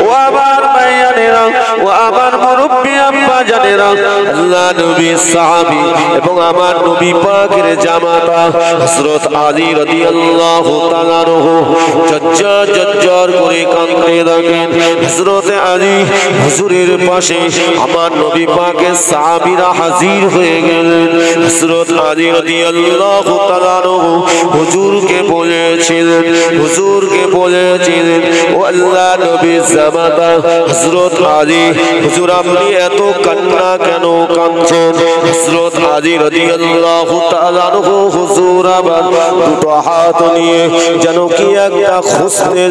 ও আমার মায়েরা, ও আমার মুরব্বি আব্বা জানেরা, আল্লাহ নবী সাহাবী এবং আমার নবী পাকের জামাতা হযরত আলী রাদিয়াল্লাহু তাআলা আনহু জজ্জর করে কাঁদতে থাকেন। হযরত আলী হুজুরের পাশে আমার নবী পাকের সাহাবীরা হাজির হয়ে গেলেন। হযরত আলী রাদিয়াল্লাহু তাআলা আনহু হুজুরকে বলেছিলেন, ও আল্লাহ নবীর জামাতা হযরত আলী, হুজুর আপনি এত কান্না কেন কাঁদছেন? হযরত আলী রাদিয়াল্লাহু তাআলা আনহু হুজুর আবার দুটো হাত নিয়ে যেন কি একটা খুঁজতে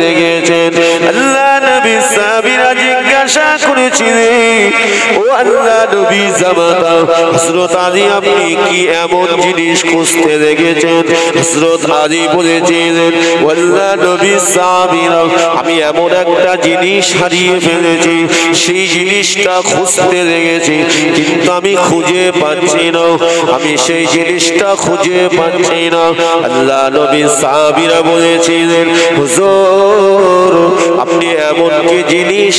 লেগেছেন, আল্লাহ নবী সাহাবীরা জিজ্ঞাসা করেছিলেন, ও আল্লাহ নবী জামাতা হযরত আলী আপনি কি এমন জিনিস খুঁজতে লেগেছেন? হযরত আলী বলেছিলেন, ও আল্লাহ নবী সাহাবীরা আমি এমন একটা জিনিস হারিয়ে ফেলেছি, সেই জিনিসটা খুঁজতে লেগেছি কিন্তু আমি খুঁজে পাচ্ছি না, আমি সেই জিনিসটা খুঁজে পাচ্ছি না। আল্লাহ নবী সাহাবীরা বলেছিলেন, হুজুর আপনি এমন কি জিনিস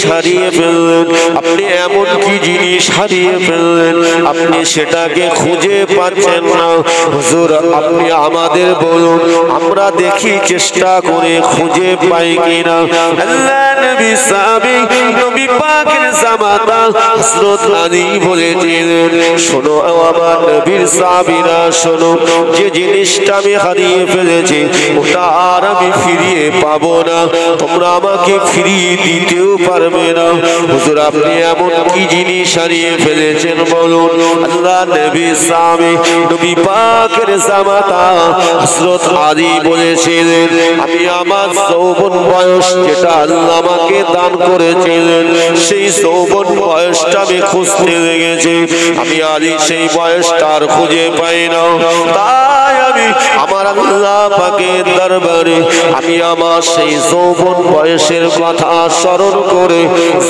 হারিয়ে ফেললেন, আপনি সেটাকে খুঁজে পাচ্ছেন না? হুজুর আপনি আমাদের বলুন, আমরা দেখি চেষ্টা করে খুঁজে পাই কিনা। আল্লাহ নবী সাহাবী নবী পাকের জামাতা হযরত আলী বলেছিলেন, শোনো আমার নবীর সাহাবীরা শোনো, যে জিনিসটা আমি হারিয়ে ফেলেছি ওটা আর আমি ফিরিয়ে পাবো না, তোমরা আমাকে ফিরিয়ে দিতেও পারবে না। হুজুর আপনি এমন কি জিনিস হারিয়ে ফেলেছেন বলুন। আল্লাহ নবী সাহাবী নবী পাকের জামাতা হযরত আলী বলেছিলেন, আমি আমার যৌবন বয়স যেটা আল্লাহ আমাকে দান করেছিলেন সেই যৌবন বয়সটা আমি খুঁজতে লেগেছি, আমি আলী সেই বয়সটা আর খুঁজে পাই না। তাই আমি আমার আল্লাহ পাকের দরবারে আমি আমার সেই যৌবন বয়সের কথা স্মরণ করে,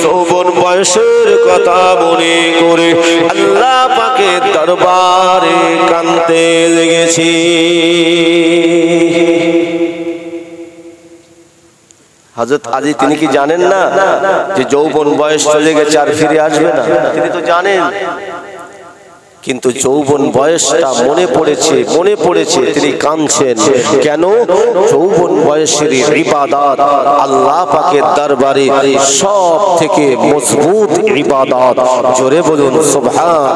যৌবন বয়সের কথা মনে করে আল্লাহ পাকের দরবারে কাঁদতে লেগেছি। হযরত আলী তিনি কি জানেন না যে যৌবন বয়স চলে গেছে আর ফিরে আসবে না? তিনি তো জানেন, কিন্তু যৌবন বয়সটা মনে পড়েছে তিনি কাঁদছেন কেন? যৌবন বয়সের ইবাদত আল্লাহ পাকের দরবারে সব থেকে মজবুত ইবাদত। জোরে বলুন সুবহান।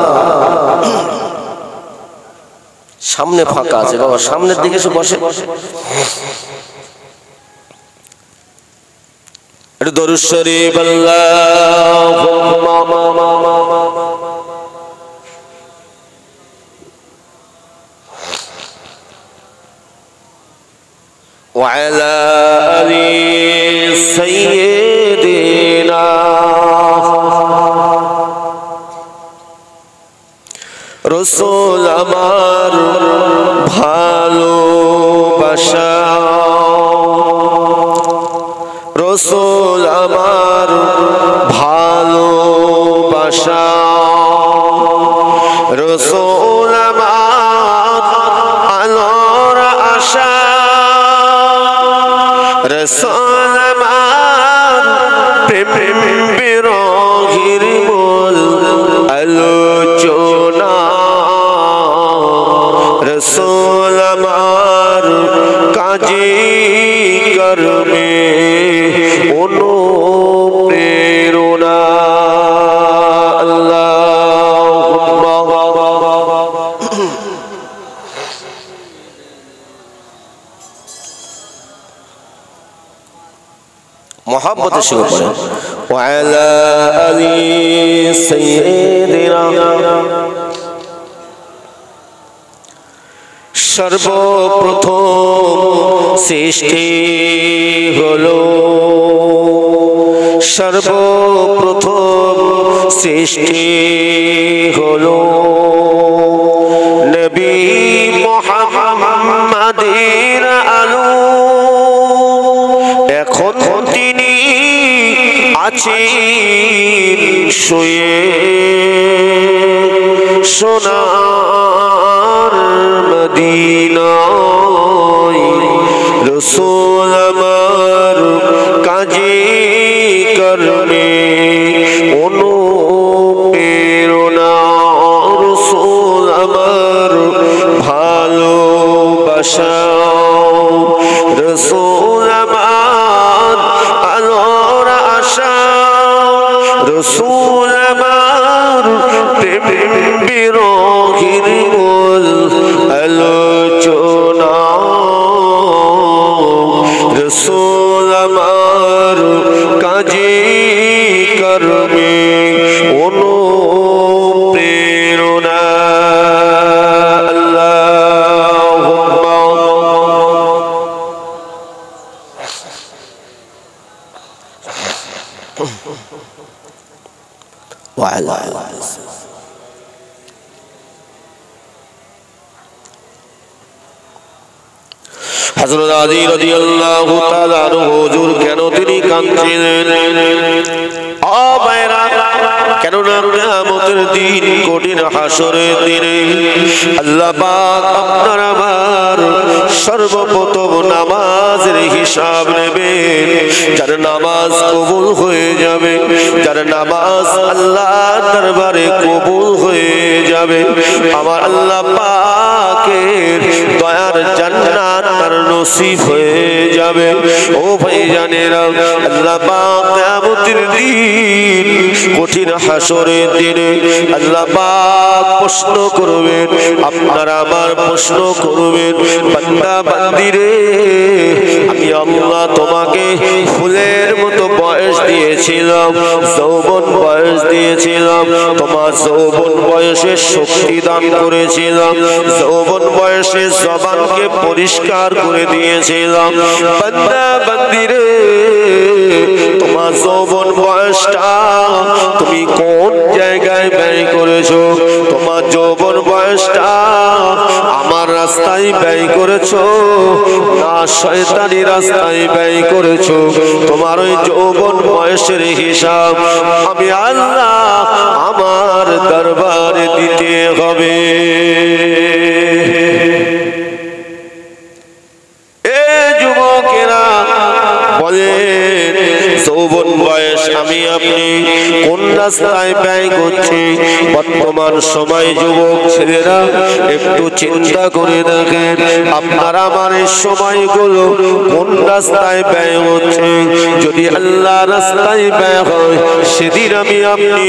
সামনে ফাঁকা আছে বাবা, সামনের দিকে এসে বসে। দরুদ শরীফ আল্লাহুম্মা وعلى آل سيدنا رسول আমার ভালোবাসা, রসুল আমার ভালোবাসা, রসুল আমার আলোর আশা, রসুল আমার প্রেম বিরোহীর মূল আলোচনা, রসুল আমার কাজী কর্মে অনুপ্রেরণা। আল্লাহুম্মা মুহাব্বতে শুরু করেন। ওয়ালা আলি সাইয়্যিদিনা, সর্বপ্রথম সৃষ্টি হলো, সর্বপ্রথম সৃষ্টি হলো নবী মুহাম্মাদের আলো। এখন তিনি আছেন শুয়ে সোনার মদিনায়, রাসূল আমার রসূল আমার কাজে কর্মে অনুপ্রেরণা আল্লাহুম্মা ওয়া আলা হযরত আলী রাদিয়াল্লাহু তাআলা আনহু হুজুর কেন তিনি কাঁদছিলেন? ও ভাইরা, কেননা কিয়ামতের দিন, কঠিন হাসরের দিনে আল্লাহ পাক আপনার আমার সর্বপ্রথম নামাজের হিসাব নেবেন। যার নামাজ কবুল হয়ে যাবে, যার নামাজ আল্লাহর দরবারে কবুল হয়ে যাবে, আমার আল্লাহ পাকের দয়ার জান্নাত তার নসিব হয়ে যাবে। ও ভাইজানেরা, আল্লাহ পাক কিয়ামতের দিন, কঠিন হাসরের দিনে আল্লাহ পাক প্রশ্ন করবেন, আপনারা আমার প্রশ্ন করবেন, বান্দা বান্দিরে, আমি আল্লাহ তোমাকে ফুলের মতো বয়স দিয়েছিলাম, যৌবন বয়স দিয়েছিলাম, তোমার যৌবন বয়সে শক্তি দান করেছিলাম, যৌবন বয়সে জবানকে পরিষ্কার করে দিয়েছিলাম। বান্দা বান্দিরে, তোমার যৌবন বয়সটা তুমি কোন জায়গায় ব্যয় করেছো? তোমার যৌবন বয়সটা আমার রাস্তায় ব্যয় করেছো না শয়তানি রাস্তায় ব্যয় করেছো? তোমার ওই যৌবন বয়সের হিসাব আমি আল্লাহ আমার দরবারে দিতে হবে। এ যুবকেরা বলেন, যৌবন বয়স আমি আপনি কোন রাস্তায় ব্যয় করছি? বর্তমান সময় যুবক ছেলেরা একটু চিন্তা করে দেখেন, আপনার আমার এই সময়গুলো কোন রাস্তায় ব্যয় হচ্ছে? যদি আল্লাহ রাস্তায় ব্যয় হয়, সেদিন আমি আপনি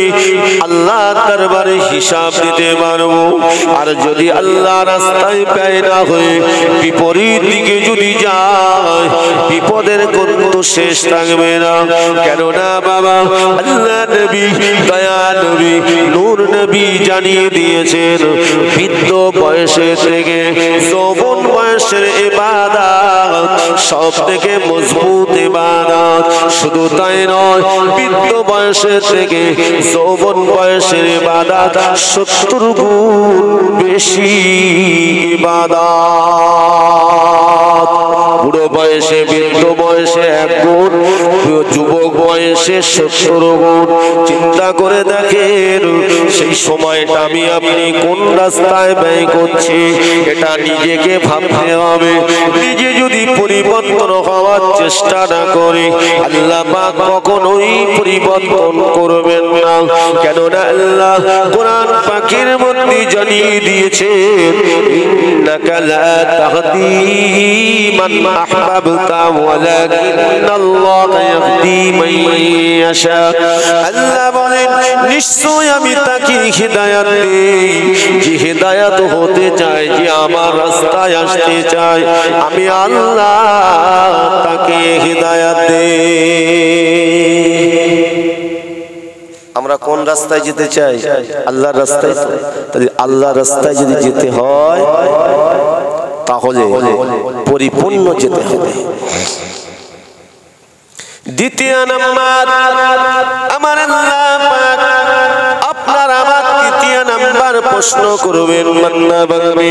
আল্লাহ দরবারে হিসাব দিতে পারবো। আর যদি আল্লাহ রাস্তায় ব্যয় না হয়ে বিপরীত দিকে যদি যায়, বিপদের কোনো শেষ থাকবে না। কেননা বাবা, আল্লাহ নবী, দয়া নবী, নূর নবী জানিয়ে দিয়েছেন, বৃদ্ধ বয়সে থেকে যৌবন বয়সের ইবাদত সব থেকে মজবুত ইবাদত। শুধু তাই নয়, বৃদ্ধ বয়সে থেকে যৌবন বয়সের ইবাদত 70 গুণ বেশি ইবাদত। বুড়ো বয়সে, বৃদ্ধ বয়সে 1 গুণ, যুবক বয়সে 70 গুণ। চিন্তা করে দেখেন, সেই সময়টা আমি আপনি কোন রাস্তায় ব্যয় করছি, এটা নিজেকে ভাবতে হবে। নিজে যদি পরিবর্তন হওয়ার চেষ্টা না করি, আল্লাহ পাক কখনোই পরিবর্তন করবেন না। কেননা আল্লাহ কোরআন পাকের মধ্যে জানিয়ে দিয়েছেন, ইন্নাকা লা তাহদি মান আহবাবতা ওয়ালাকিন্নাল্লাহা ইয়াহদি মান ইয়াশা। আল্লাহ বলেন, নিশ্চয় আমি তাকে হিদায়াত দেই যে হিদায়াত হতে চায়, যে আমার রাস্তায় আসতে চায়, আমি আল্লাহ তাকে হিদায়াত দেই। আমরা কোন রাস্তায় যেতে চাই? আল্লাহর রাস্তায়। তাহলে আল্লাহর রাস্তায় যদি যেতে হয়, তাহলে পরিপূর্ণ যেতে হবে। দ্বিতীয় নাম্বার, আমার আল্লাহ পাক আপনার আমার তৃতীয় নাম্বার প্রশ্ন করবেন, বান্দা বান্দি,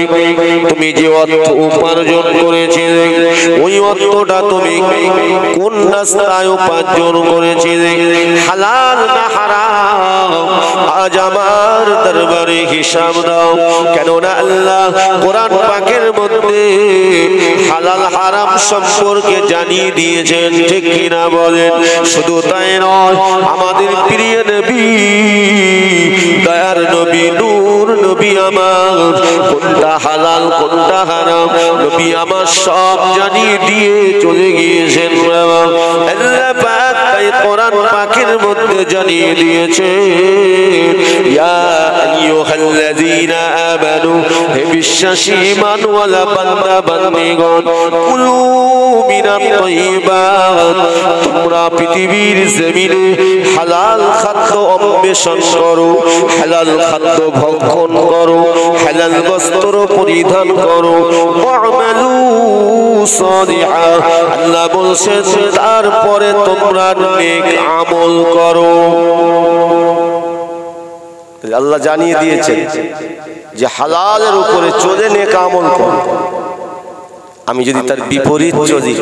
তুমি যে অর্থ উপার্জন করেছিলে, ওই অর্থটা তুমি কোন রাস্তায় উপার্জন করেছিলে? হালাল না হারাম? আজ আমার দরবারে হিসাব দাও। কেননা আল্লাহ কোরআন পাকের মধ্যে হালাল হারাম সম্পর্কে জানিয়ে দিয়েছেন, ঠিক কিনা বলেন? শুধু তাই নয়, আমাদের প্রিয় নবী, দয়ার নবী, নূর নবী আমার, কোনটা হালাল কোনটা হারাম নবী আমার সব জানিয়ে দিয়ে চলে গিয়েছেন। আল্লাহ পাক তাই কোরআন পাকের মধ্যে জানিয়ে দিয়েছেন, ইয়া আইয়ুহাল্লাযীনা আমানু হে বিশ্বাসী ঈমানওয়ালা বান্দা বান্দিগণ কুলু মিনাত তাইয়্যিবাত তোমরা পৃথিবীর জমিনে হালাল খাদ্য অন্বেষণ করো, হালাল খাদ্য ভক্ষণ করো, হালাল বস্ত্র পরিধান করো। ওয়া'মালু সালিহা আল্লাহ বলছেন তারপরে তোমরা নেক আমল করো। আল্লাহ জানিয়ে দিয়েছেন যে হালালের উপরে চলে নেক আমল করো। আমি যদি তার বিপরীত চলি,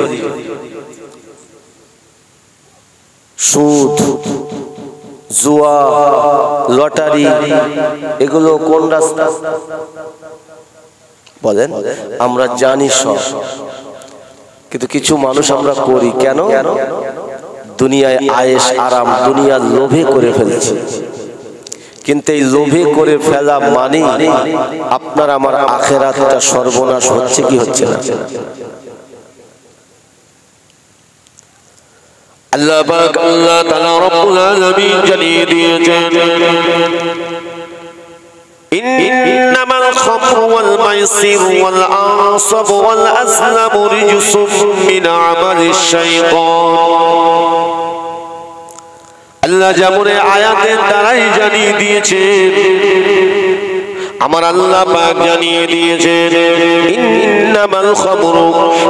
সুদ, জুয়া, লটারি, এগুলো কোন রাস্তা বলেন? আমরা জানি সব, কিন্তু কিছু মানুষ আমরা করি কেন? দুনিয়ায় আয়েশ আরাম, দুনিয়ার লোভে করে ফেলছি। কিন্তু এই লোভে করে ফেলা মানে আপনার আমার আখিরাতটা সর্বনাশ হচ্ছে কি হচ্ছে না? আল্লাহ পাক আল্লাহ তাআলা রব্বুল আলামিন জানিয়ে দিয়েছেন ইন্নামাল খামরু ওয়াল মাইসিরু ওয়াল আনসাবু ওয়াল আজলামু রিজসুম মিন আমালিশ শাইতান। আল্লাহ যেমন আয়াতের দ্বারাই জানিয়ে দিয়েছেন, আমার আল্লাহ পাক জানিয়ে দিয়েছেন ইন্নামাল খামরু,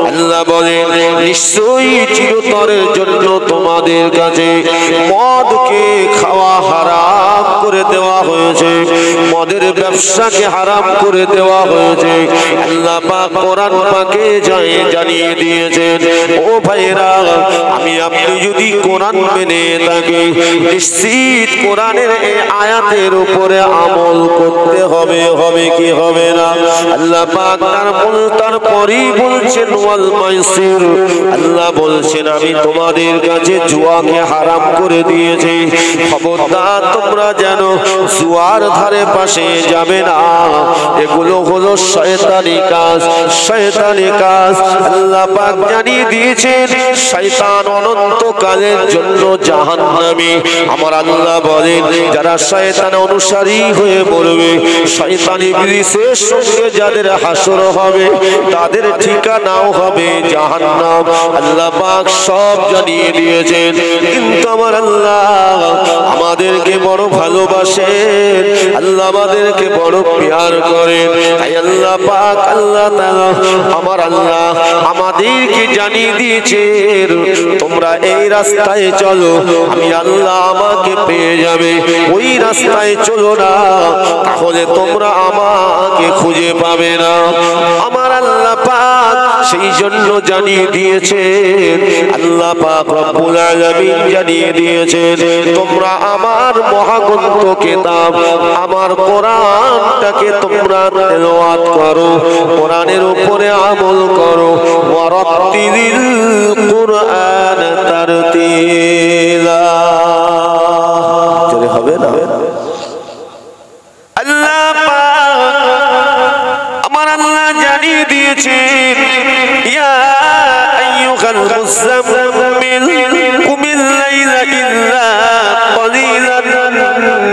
আল্লাহ বলেন নিশ্চয়ই চিরতরের জন্য তোমাদের কাছে মদকে খাওয়া হারাম করে দেওয়া হয়েছে, মদের ব্যবসাকে হারাম করে দেওয়া হয়েছে। আল্লাহ পাক কোরআন পাকে জানিয়ে দিয়েছেন ও ভাইরা, আমি আপনি যদি কোরআন মেনে থাকি নিশ্চিত কোরআনের এই আয়াতের উপরে আমল করতে হবে, হবে কি হবে না? আল্লাহ পাক তারপরেই বলছেন ওয়াল মাইসির, আল্লাহ বলছেন আমি তোমাদের কাছে জুয়াকে হারাম করে দিয়েছি, খবরদার তোমরা যেন জুয়ার ধারে পাশে যাবে না। এগুলো হলো শয়তানি কাজ, শয়তানি কাজ। আল্লাহ পাক জানিয়ে দিয়েছেন শয়তান অনন্তকালের জন্য জাহান্নামী। আমার আল্লাহ বলেন যারা শয়তান অনুসারী হয়ে মরবে, শয়তান ইবলিসের সঙ্গে যাদের হাসর হবে তাদের ঠিকানাও হবে জাহান্নাম। আল্লাহ পাক সব জানিয়ে দিয়েছেন, কিন্তু আমার আল্লাহ আমাদেরকে বড় ভালোবাসেন, আল্লাহ আমাদেরকে বড় প্যার করেন। তাই আল্লাহ পাক আল্লাহ তাআলা আমার আল্লাহ আমাদেরকে জানিয়ে দিয়েছেন তোমরা এই রাস্তায় চলো, আমি আল্লাহ আমাকে পেয়ে যাবে। ওই রাস্তায় চলো না, তাহলে তোমরা আমাকে খুঁজে পাবে না। আমার আল্লাহ পাক সেই জন্য জানিয়ে দিয়েছেন, আল্লাহ পাক রব্বুল আলামিন জানিয়ে দিয়েছেন তোমরা আমার মহাগ্রন্থ কিতাব আমার কোরআনটাকে তোমরা তেলাওয়াত করো, কোরআনের উপরে আমল করো। ওয়ারাত্তিলিল কুরআন তারতিলা, জোরে হবে না? আল্লাহ পাক আমার আল্লাহ জানিয়ে দিয়েছেন ইয়া আইয়ুহাল মুযাম্মিল কুমিল লাইলা ইল্লা ক্বালিলান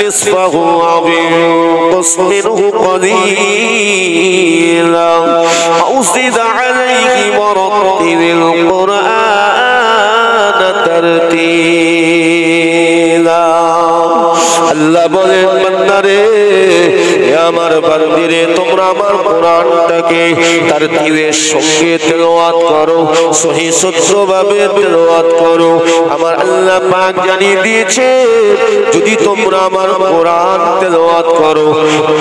নিসফাহু আও ইনকুস মিনহু ক্বালিলা আও জিদ আলাইহি ওয়ারাত্তিলিল কুরআন তারতিলা। আল্লাহ বলেন বান্দারে, আমার বান্দিরে তোমরা আমার কোরআনটাকে তারতিলের সঙ্গে তেলাওয়াত করো, সহি শুদ্ধভাবে তেলাওয়াত করো। আমার আল্লাহ পাক জানিয়ে দিয়েছে যদি তোমরা আমার কোরআন তেলাওয়াত করো,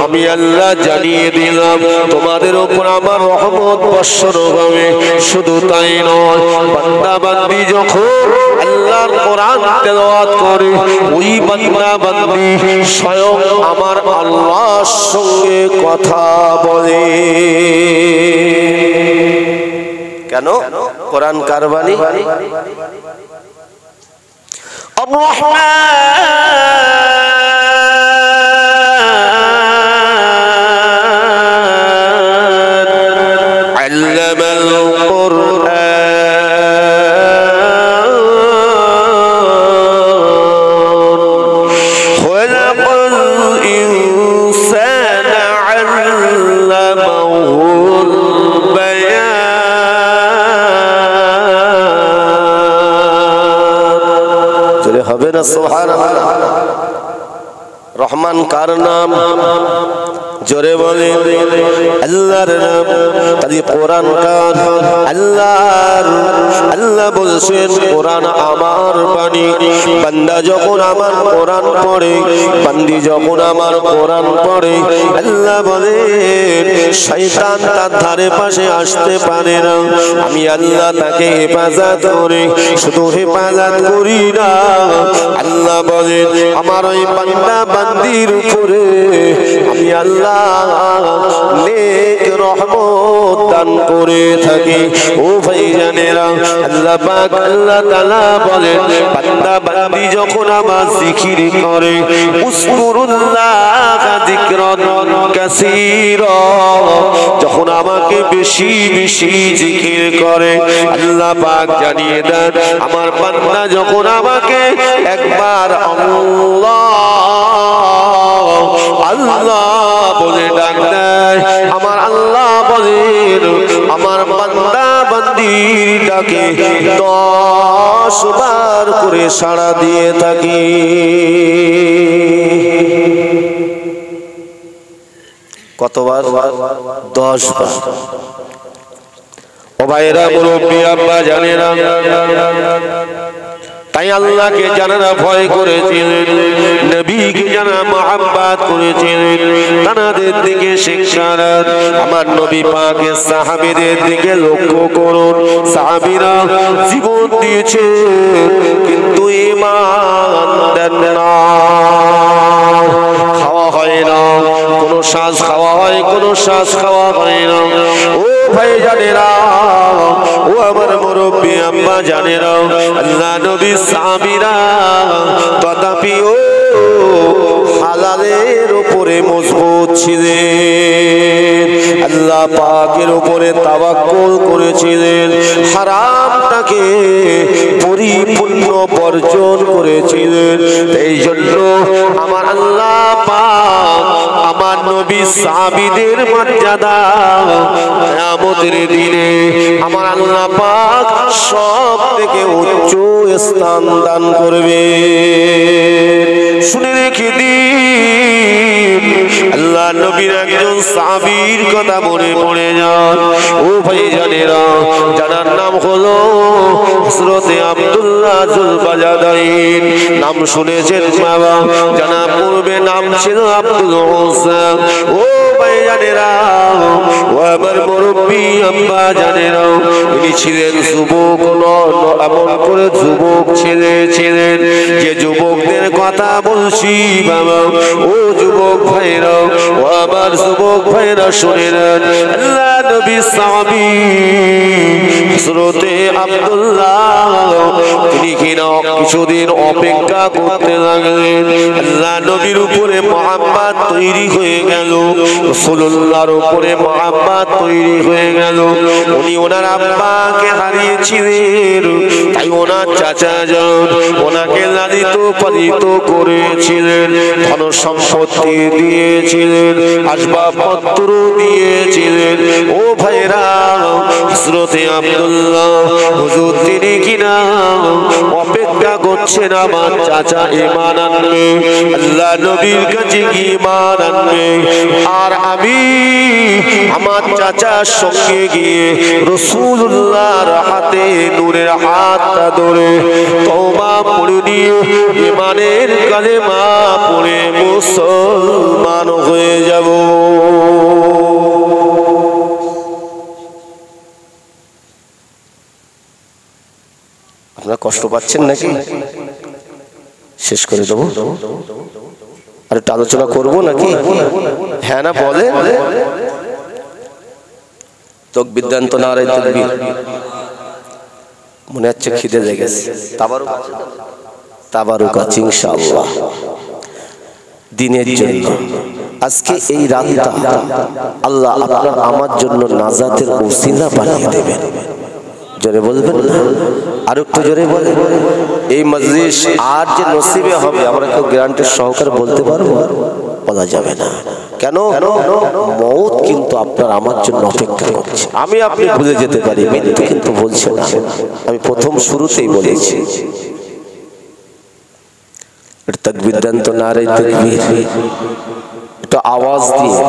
আমি আল্লাহ জানিয়ে দিলাম তোমাদের উপর আমার রহমত বর্ষণ হবে। শুধু তাই নয়, বান্দা বান্দি যখন আল্লাহর কোরআন তেলাওয়াত করে, ওই বান্দা বান্দি স্বয়ং আমার আল্লাহর সঙ্গে কথা বলে। কেন? কোরআন কার বাণী? আল্লামাল কুরআন হবে না সুবহানাল্লাহ। রহমান কার নাম? জোরে বলে আল্লাহর নাম। তাই কোরআন কার? আল্লাহর। আল্লাহ বলছেন কোরআন আমার বাণী। বান্দা যখন আমার কোরআন পড়ে, বান্দি যখন আমার কোরআন পড়ে, আল্লাহ বলেন শয়তান তার ধারে পাশে আসতে পারে না। আমি আল্লাহ তাকে হেফাজত করে, শুধু হেফাজত করি না, আল্লাহ বলেন আমার ওই বান্দা বান্দির উপরে আমি আল্লাহ নেক রহমত দান করে থাকি। ও ভাইজানেরা, আল্লাহ পাক আল্লাহ তাআলা বলেন বান্দা বান্দি যখন আমার জিকির করে, উযকুরুল্লাহ যিকরান কাসীরা, যখন আমাকে বেশি বেশি জিকির করে, আল্লাহ পাক জানিয়ে দেন আমার বান্দা যখন আমাকে একবার আল্লাহ আল্লাহ বলে ডাক দেয়, আমার আল্লাহ বলেন আমার বান্দা বান্দির ডাকে 10 বার করে সাড়া দিয়ে থাকি। কতবার? 10 বার। ও ভাইরা, মুরব্বি আব্বা জানেরা, তাই আল্লাহকে যারা ভয় করেছিলেন, নবীকে যারা মহব্বত করেছিলেন, তাদের দিকে শিক্ষা দেন। আমার নবী পাকের সাহাবীদের দিকে লক্ষ্য করুন। সাহাবীরা জীবন দিয়েছে কিন্তু ঈমান দেন না। খাওয়া হয় না, কোনো শ্বাস খাওয়া হয়, কোনো শ্বাস খাওয়া হয় না। ও ভাই জানেরা, ও আমার মুরব্বি আম্মা জানেরা, আল্লাহ নবী সাহাবীরা তথাপিও হালালের উপরে মজবুত ছিলেন, আল্লাহ পাকের উপরে তাওয়াক্কুল করেছিলেন, হারামটাকে পরিপূর্ণ বর্জন করেছিলেন। এই জন্য আমার আল্লাহ পাক আমার নবী সাহাবীদের মর্যাদা কিয়ামতের দিনে আমার আল্লাহ পাক সব থেকে উচ্চ স্থান দান করবে। শুনে রেখে দিন, আল্লাহ নবীর একজন সাহাবীর কথা মনে পড়ে যান। ও ভাইজানেরা, যার নাম হলো হযরতে আব্দুল্লাহ যুলবাজাদাইন। নাম শুনেছেন বাবা? জানা পূর্বে নাম ছিল আব্দুল হোসেন। ও ভাইজানেরা, ও আমার মুরব্বি আব্বা জানেরা, ইনি ছিলেন যুবক, এমন করে যুবক ছিলেন যে যুবকদের কথা বলছি বাবা। ও যুবক ভাইরা, ও আমার যুবক ভাইরা শুনে নেন, আল্লাহ নবী সাহাবী হযরতে আব্দুল্লাহ তিনি কিনা কিছুদিন অপেক্ষা করতে লাগলেন। আল্লাহ নবীর উপরে মহব্বত তৈরি হয়ে গেল, রাসূলুল্লাহর উপরে মহব্বত তৈরি হয়ে গেল। উনি ওনার আব্বাকে হারিয়েছিলেন, তাই ওনার চাচা যান ওনাকে লালিত পালিত করেছিলেন, ধন সম্পত্তি দিয়েছিলেন, আসবাবপত্র দিয়েছিলেন। ও ভাইরা, হযরতে আব্দুল্লাহ হুজুর তিনি কিনা অপেক্ষা করছেন আমার চাচা ঈমান আনবে, আল্লাহ নবীর কাছে ঈমান আনবে, আর আমি আমার চাচার সঙ্গে গিয়ে রাসূলুল্লাহর হাতে নূরের হাতটা ধরে তওবা পড়ে নিয়ে ঈমানের কালেমা পড়ে মুসলমান হয়ে যাব। আপনারা কষ্ট পাচ্ছেন নাকি? শেষ করে দেবো আর একটু আলোচনা করবো নাকি? হ্যাঁ না বলে তকবীর তো নারায়ে তাকবীর। মনে হচ্ছে খিদে লেগেছে। তাবারুক আছে ইনশাআল্লাহ দিনের জন্য। আজকে এই রাতটা আল্লাহ আপনার আমার জন্য নাজাতের ওসিলা বানিয়ে দেবেন। জোরে বলবেন না? আর একটু জোরে বলেন। এই মজলিস আর যে নসিবে হবে আমরা কেউ গ্যারান্টির সহকারে বলতে পারবো? বলা যাবে না। কেন? মওত কিন্তু আপনার আমার জন্য অপেক্ষা করছে। আমি আপনি ভুলে যেতে পারি, মৃত্যু কিন্তু বলছে না। আমি প্রথম শুরুতেই বলেছি তাকবীর দেন তো, নারে তাকবীর, একটু আওয়াজ দিয়ে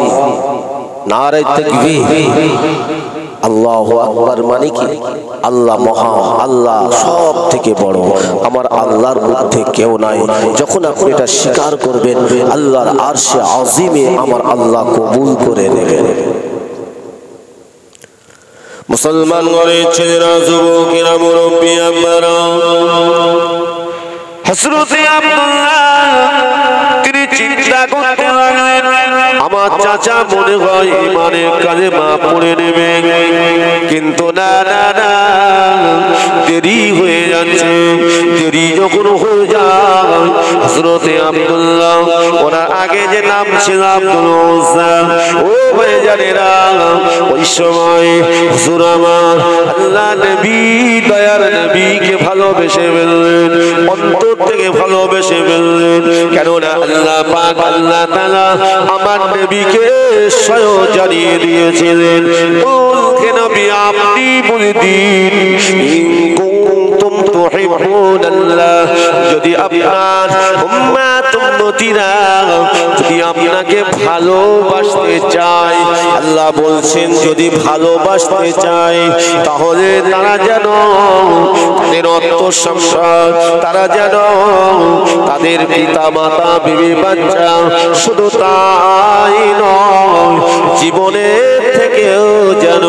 নারে তাকবীর। আল্লাহু আকবার মানে কি? আল্লাহ মহান, আল্লাহ সব থেকে বড়, আমার আল্লাহর মধ্যে কেউ নাই। যখন আপনি এটা স্বীকার করবেন, আল্লাহর আরশে আজিমে আমার আল্লাহ কবুল করে নেবেন। মুসলমান ঘরে ছেলেরা, যুবকেরা, মুরব্বী আব্বারা, হযরতে আব্দুল্লাহ তিনি চিন্তা করতে লাগলেন, আমার চাচা মনে হয় ইমানের কালেমা পড়ে নেবে, কিন্তু না না না, দেরি হয়ে যাচ্ছে। দেরি যখন হয়ে যায়, হযরতে আব্দুল্লাহ, ওনার আগে যে নাম ছিল আব্দুল উজ্জা, ও ভাইজানেরা, ওই সময় হুজুর আমার আল্লাহ নবী, দয়ার নবীকে ভালোবেসে ফেললেন, অন্তর থেকে ভালোবেসে ফেললেন। কেননা আল্লাহ পাক, আল্লাহ তাআলা আমার নবীকে স্বয়ং জানিয়ে দিয়েছিলেন, বলকে নবী আপনি বলে দিন, ইন কুনতুম তুহিব্বুনাল্লাহ, যদি আপনার উম্মাত উম্মতিরা যদি আপনাকে ভালোবাসতে চায়, আল্লাহ বলছেন যদি ভালোবাসতে চায়, তাহলে তারা যেন তাদের অন্তঃসংসার, তারা যেন তাদের পিতা মাতা, বিবি বাচ্চা, শুধু তাই নয়, জীবনের থেকেও যেন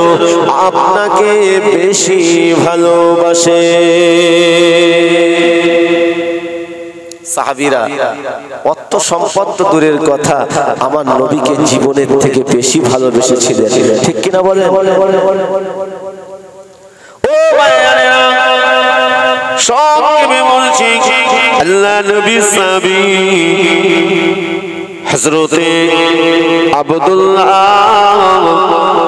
আপনাকে বেশি ভালোবাসে। সাহাবীরা অর্থ সম্পদ তো দূরের কথা, আমার নবীকে জীবনের থেকে বেশি ভালোবেসেছিলেন, ঠিক কিনা বলেন? ও ভাইরা, সবকে বলছি, আল্লাহ নবী সাহাবী হযরতে আব্দুল্লাহ,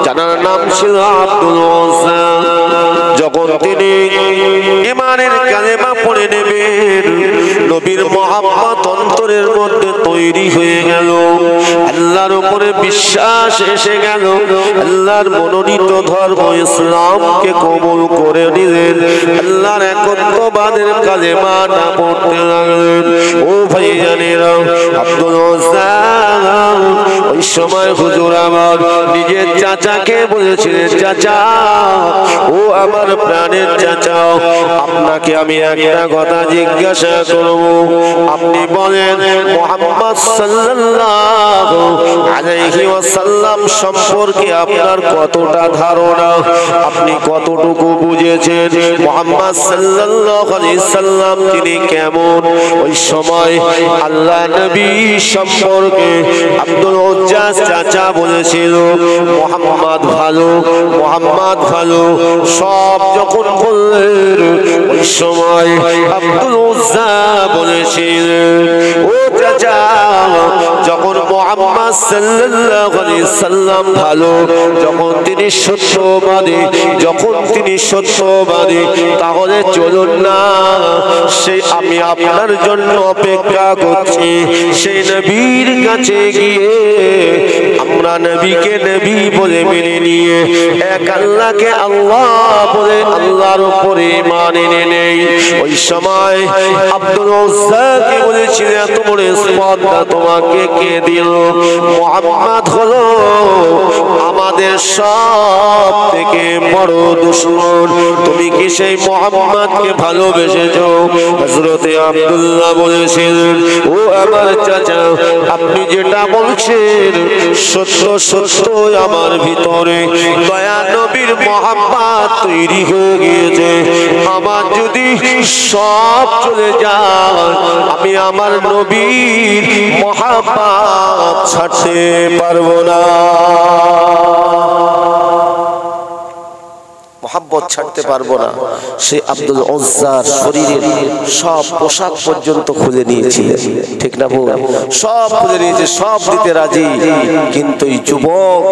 যার নাম ছিল আব্দুল উজ্জা, যখন তিনি ঈমানের কালেমা পড়ে নেবেন, নবীর মহব্বত অন্তরের মধ্যে তৈরি হয়ে গেল, আল্লাহর উপরে বিশ্বাস এসে গেল, আল্লাহর মনোনীত ধর্ম ইসলামকে কবুল করে নিলেন, আল্লাহর একত্ববাদের কালেমাটা পড়তে লাগলেন। ও ভাইজানেরা, আব্দুল উজ্জা ওই সময় হুজুর আমার নিজের চাচাকে বলেছিলেন, চাচা, ও আমার প্রাণের চাচা, আপনাকে আমি একটা কথা জিজ্ঞাসা করব, আপনি বলেন মুহাম্মদ সাল্লাল্লাহু আলাইহি ওয়াসাল্লাম সম্পর্কে আপনার কতটা ধারণা, আপনি কতটুকু বুঝেছেন, মুহাম্মদ সাল্লাল্লাহু আলাইহি সাল্লাম তিনি কেমন? ওই সময় আল্লাহ নবী সম্পর্কে আব্দুল উজ্জা চাচা বলেছিল, মুহাম্মদ ভালো, মুহাম্মদ ভালো। সব যখন বললেন, ওই সময় আব্দুল উজ্জা বলেছিলেন, ও চাচা, যখন মুহাম্মদ সাল্লাল্লাহু আলাইহি সাল্লাম ভালো, যখন তিনি সত্যবাদী, যখন তিনি সত্যবাদী, তাহলে চলুন না, সেই আমি আপনার জন্য অপেক্ষা করছি, সেই নবীর কাছে গিয়ে আমরা নবীকে নবী বলে মেনে নিয়ে এক আল্লাহকে আল্লাহ বলে আল্লাহর উপরে ঈমান এনে নেই। ওই সময় আব্দুল উজ্জাকে বলেছিলেন, এত বড় স্পর্ধা তোমাকে কে দিল? মুহাম্মদ হলো আমাদের সব থেকে বড় দুশমন, তুমি কি সেই মুহাম্মদকে ভালোবেসেছো? হযরতে আব্দুল্লাহ বলেছিলেন, ও আমার চাচা, আপনি যেটা বলছেন সত্য সত্য, আমার ভিতরে দয়া নবীর মুহাব্বত তৈরি হয়ে গিয়েছে, আমার যদি সব চলে যায়, আমি আমার নবীর মুহাব্বত ছাড়তে পারবো না, মুহাব্বত ছাড়তে পারবো না। সে আব্দুল উজ্জার শরীরের সব পোশাক পর্যন্ত খুলে নিয়েছিলেন, ঠিক না বল? সব খুলে নিয়েছে, সব দিতে রাজি, কিন্তু এই যুবক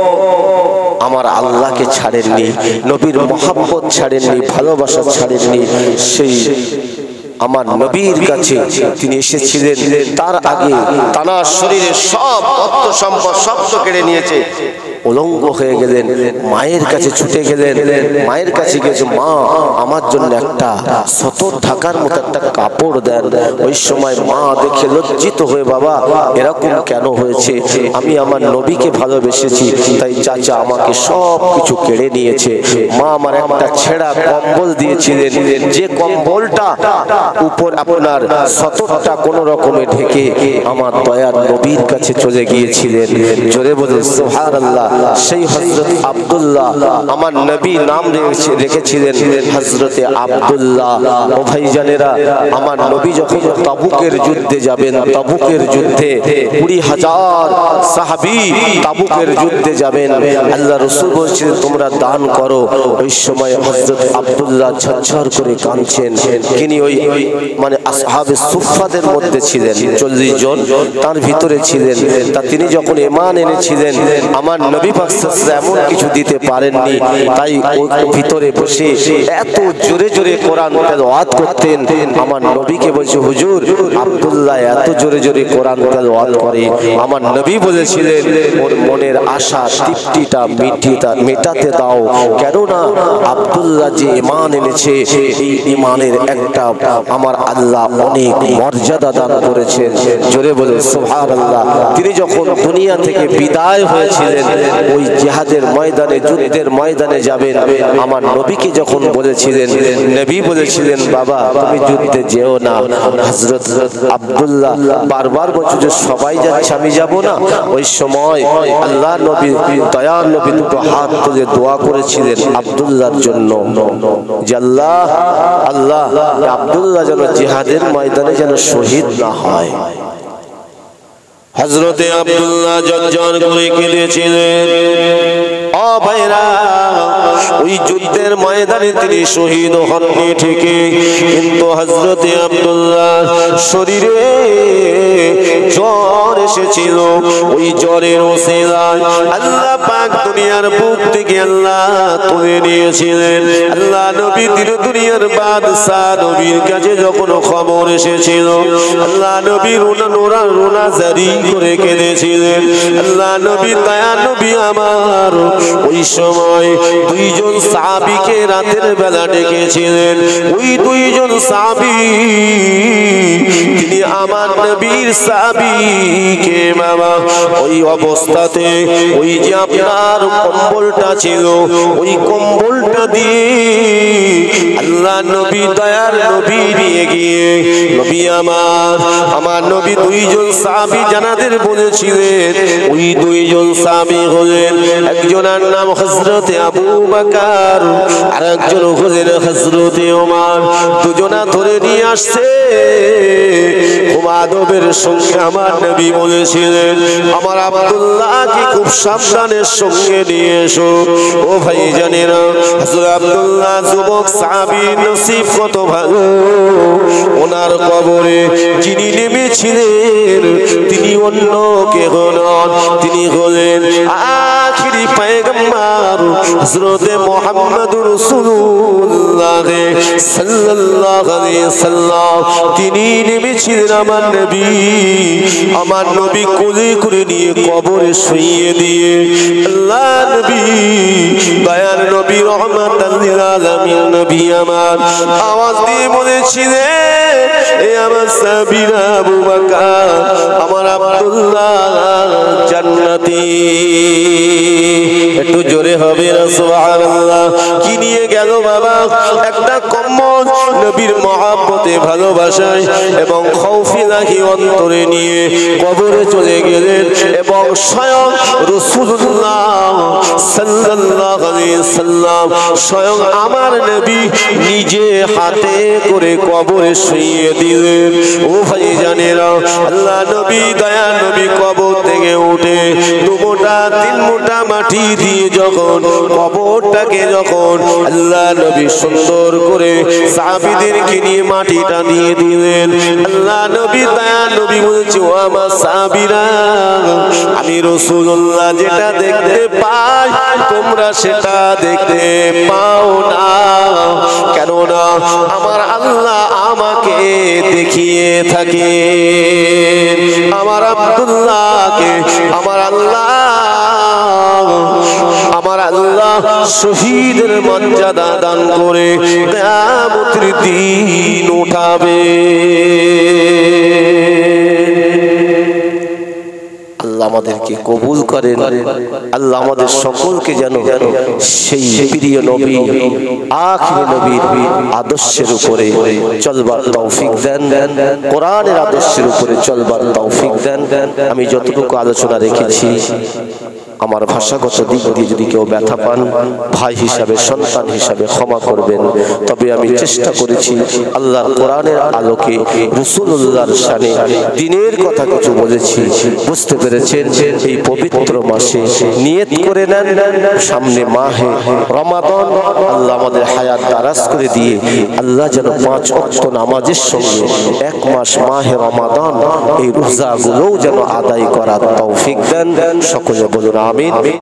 আমার আল্লাহকে ছাড়েননি, নবীর মুহাব্বত ছাড়েননি, ভালোবাসা ছাড়েননি। সেই আমার নবীর কাছে তিনি এসেছিলেন, তার আগে তার শরীরের সব অর্থ সম্পদ সব তো কেড়ে নিয়েছে, উলঙ্গ হয়ে গেলেন, মায়ের কাছে ছুটে গেলেন। মায়ের কাছে গেছে, মা আমার জন্য একটা সতর ঢাকার মতো একটা কাপড় দেন। ওই সময় মা দেখে লজ্জিত হয়ে, বাবা এরকম কেন হয়েছে? আমি আমার নবীকে ভালোবেসেছি, তাই চাচা আমাকে সব কিছু কেড়ে নিয়েছে। মা আমার একটা ছেঁড়া কম্বল দিয়েছিলেন, যে কম্বলটা উপর আপনার সতরটা কোন রকমে ঢেকে আমার দয়ার নবীর কাছে চলে গিয়েছিলেন। জোরে বলুন সুবহানাল্লাহ। সেই হযরত আব্দুল্লাহ, আমার নবী নাম রেখেছিলেন হযরতে আব্দুল্লাহ। ও ভাইজানেরা, আমার নবী যখন তাবুকের যুদ্ধে যাবেন, তাবুকের যুদ্ধে 20,000 সাহাবী তাবুকের যুদ্ধে যাবেন, আল্লাহ রাসূল বলছেন তোমরা দান করো। ওই সময় হযরত আব্দুল্লাহ ঝরঝর করে কাঁদছেন। তিনি ওই মানে আসহাবে সুফফাদের মধ্যে ছিলেন, 40 জন তার ভিতরে ছিলেন। তা তিনি যখন ঈমান এনেছিলেন, আমার নবী পাক সাল্লাল্লাহু আলাইহি ওয়াসাল্লাম এমন কিছু দিতে পারেননি, তাই ভিতরে বসে এত জোরে জোরে কোরআন তেলাওয়াত করতেন। আমার নবীকে বলছে, হুজুর আব্দুল্লাহ এত জোরে জোরে কোরআন তেলাওয়াত করে। আমার নবী বলেছিলেন ওর মনের আশা তৃপ্তিটা মেটাতে দাও, কেননা আব্দুল্লাহ যে ঈমান এনেছে, এই ঈমানের একটা আমার আল্লাহ অনেক মর্যাদা দান করেছেন। জোরে বলে সুবহানাল্লাহ। তিনি যখন দুনিয়া থেকে বিদায় হয়েছিলেন, ওই জিহাদের ময়দানে, যুদ্ধের ময়দানে যাবেন, আমার নবীকে যখন বলেছিলেন, নবী বলেছিলেন বাবা তুমি যুদ্ধে যেও না। হযরত আব্দুল্লাহ বারবার বলছে যে সবাই যাচ্ছে আমি যাব না। ওই সময় আল্লাহ নবী, দয়ার নবী দুটো হাত তুলে দোয়া করেছিলেন আব্দুল্লাহর জন্য, যে আল্লাহ আল্লাহ আব্দুল্লাহ যেন জিহাদের ময়দানে যেন শহীদ না হয়। হযরতে আব্দুল্লাহ জজ্জন করে কেঁদেছিলেন। ও ভাইরা, ওই যুদ্ধের ময়দানে তিনি শহীদ হননি ঠিকই, কিন্তু হযরতে আব্দুল্লাহ শরীরে জ্বর এসেছিল। ওই জ্বরের ওসিলায় আল্লাহ পাক দুনিয়ার বুক থেকে আল্লাহ তুলে নিয়েছিলেন। আল্লাহ নবী দুনিয়ার বাদশা নবীর কাছে যখন খবর এসেছিল, আল্লাহ নবী রোনা জারি করে কেঁদেছিলেন। আল্লাহ নবী, দয়া নবী আমার ওই সময় 2 জন সাহাবীকে রাতের বেলা ডেকেছিলেন। ওই 2 জন সাহাবী, তিনি আমার নবীর সাহাবীকে বাবা ওই অবস্থাতে ওই যে আপনার কম্বলটা ছিল, ওই কম্বলটা দিয়ে আল্লাহ নবী, দয়ার নবী নিয়ে গিয়ে নবী আমার নবী 2 জন সাহাবী জানাদের বলেছিলেন। ওই 2 জন সাহাবী হলেন, একজনের নাম হযরতে আবু বকর, আর একজন হলেন হযরতে ওমর। দুজনা ধরে নিয়ে আসছে। আদবের সঙ্গে আমার নবী বলেছিলেন আমার আব্দুল্লাহকে খুব সাবধানের সঙ্গে নিয়ে এসো। ও ভাই জানেরা, হযরত আব্দুল্লাহ যুবক সাহাবী, নসিব কত ভালো। ওনার কবরে যিনি নেমেছিলেন তিনি অন্য কেউ নন, তিনি হলেন আখিরি পয়গম্বর হযরতে মুহাম্মদুর রাসূলুল্লাহ সাল্লাল্লাহু আলাইহি ওয়াসাল্লাম। তিনি নেমেছিলেন আমার নবী কোলে করে নিয়ে কবরে শুইয়ে দিয়ে আল্লাহ নবী, দয়ার নবী, রহমাতাল লিল আলামিন নবী আমার আওয়াজ দিয়ে বলেছিলেন, এ আমার সাহাবীরা, আবু বকর, আমার আব্দুল্লাহ জান্নাতি। একটু জোরে হবে না সুবহানাল্লাহ। কি নিয়ে গেল বাবা? একটা কম্বল, নবীর মহব্বতে, ভালোবাসায় এবং খৌফিলাহি অন্তরে নিয়ে কবরে চলে গেলেন। এবং স্বয়ং রাসূলুল্লাহ সাল্লাল্লাহু আলাইহি ওয়াসাল্লাম, স্বয়ং আমার নবী নিজে হাতে করে কবরে শুইয়ে দিলেন। ও ভাই জানেরা, আল্লাহ নবী, দয়া নবী কবর থেকে উঠে 2 মোটা 3 মোটা মাটি দিয়ে যখন কবরটাকে যখন আল্লাহ নবী সুন্দর করে সাহাবীদেরকে নিয়ে মাটিটা দিয়ে দিলেন, আল্লাহ নবী, দয়া নবী বলছে, ও আমার সাহাবীরা, আমি রাসূলুল্লাহ যেটা দেখতে পাই তোমরা সেটা দেখতে পাও না। কেননা আমার আল্লাহ আমাকে দেখিয়ে থাকে, আমার আব্দুল্লাহকে আমার আল্লাহ শহীদের মর্যাদা দান করে কিয়ামতের দিন উঠাবে। আল্লাহ আমাদেরকে কবুল করেন। আল্লাহ আমাদের সকলকে যেন সেই প্রিয় নবী আখির নবীর আদর্শের উপরে চলবার তৌফিক দেন, কোরআনের আদর্শের উপরে চলবার তৌফিক দেন। আমি যতটুকু আলোচনা রেখেছি আমার ভাষাগত দিক দিয়ে যদি কেউ ব্যথা পান, ভাই হিসাবে সন্তান হিসাবে ক্ষমা করবেন। তবে আমি চেষ্টা করেছি আল্লাহর কোরআনের আলোকে রাসূলুল্লাহর শানে দ্বীনের কথা কিছু বলেছি। বুঝতে পেরেছেন? এই পবিত্র মাসে নিয়ত করে নেন, সামনে মাহে রমাদান, আল্লাহ আমাদের হায়াত দারাজ করে দিয়ে আল্লাহ যেন 5 ওয়াক্ত নামাজের সঙ্গে 1 মাস মাহে রমাদান এই রোজাগুলোও যেন আদায় করার তৌফিক দেন। সকলে বলুন আমিন।